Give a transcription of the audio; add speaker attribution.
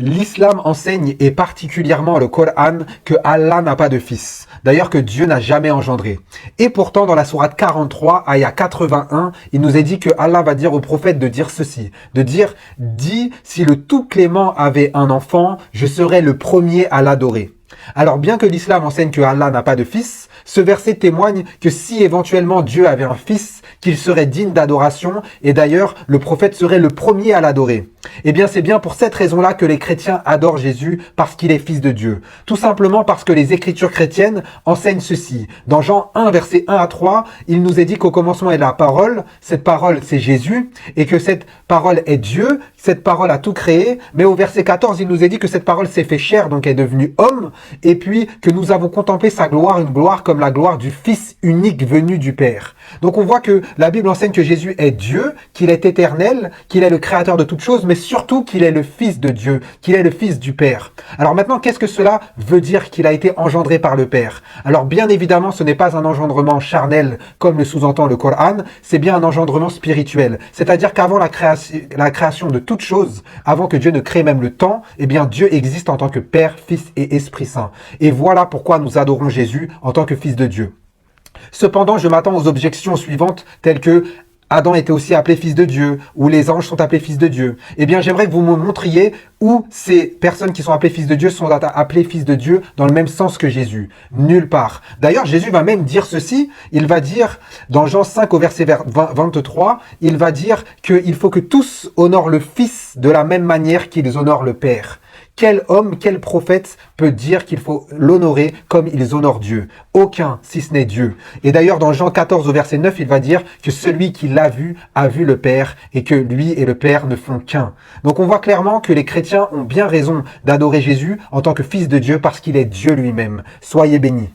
Speaker 1: L'islam enseigne, et particulièrement le Coran, que Allah n'a pas de fils. D'ailleurs que Dieu n'a jamais engendré. Et pourtant, dans la sourate 43, ayah 81, il nous est dit que Allah va dire au prophète de dire ceci. De dire, dis, si le tout clément avait un enfant, je serais le premier à l'adorer. Alors bien que l'islam enseigne que Allah n'a pas de fils, ce verset témoigne que si éventuellement Dieu avait un fils, qu'il serait digne d'adoration, et d'ailleurs le prophète serait le premier à l'adorer. Eh bien c'est bien pour cette raison-là que les chrétiens adorent Jésus, parce qu'il est fils de Dieu. Tout simplement parce que les écritures chrétiennes enseignent ceci. Dans Jean 1, versets 1 à 3, il nous est dit qu'au commencement est la parole, cette parole c'est Jésus, et que cette parole est Dieu, cette parole a tout créé, mais au verset 14, il nous est dit que cette parole s'est fait chair, donc est devenue homme, et puis que nous avons contemplé sa gloire, une gloire comme la gloire du Fils unique venu du Père. Donc on voit que la Bible enseigne que Jésus est Dieu, qu'il est éternel, qu'il est le créateur de toutes choses, mais surtout qu'il est le Fils de Dieu, qu'il est le Fils du Père. Alors maintenant, qu'est-ce que cela veut dire qu'il a été engendré par le Père? Alors bien évidemment, ce n'est pas un engendrement charnel comme le sous-entend le Coran, c'est bien un engendrement spirituel. C'est-à-dire qu'avant la création de toutes choses, avant que Dieu ne crée même le temps, eh bien Dieu existe en tant que Père, Fils et Esprit Saint. Et voilà pourquoi nous adorons Jésus en tant que Fils de Dieu. Cependant, je m'attends aux objections suivantes, telles que Adam était aussi appelé fils de Dieu, ou les anges sont appelés fils de Dieu. Eh bien, j'aimerais que vous me montriez où ces personnes qui sont appelées fils de Dieu sont appelées fils de Dieu dans le même sens que Jésus. Nulle part. D'ailleurs, Jésus va même dire ceci. Il va dire, dans Jean 5 au verset 23, il va dire qu'il faut que tous honorent le Fils de la même manière qu'ils honorent le Père. Quel homme, quel prophète peut dire qu'il faut l'honorer comme ils honorent Dieu? Aucun, si ce n'est Dieu. Et d'ailleurs, dans Jean 14 au verset 9, il va dire que celui qui l'a vu a vu le Père et que lui et le Père ne font qu'un. Donc on voit clairement que les chrétiens ont bien raison d'adorer Jésus en tant que Fils de Dieu parce qu'il est Dieu lui-même. Soyez bénis.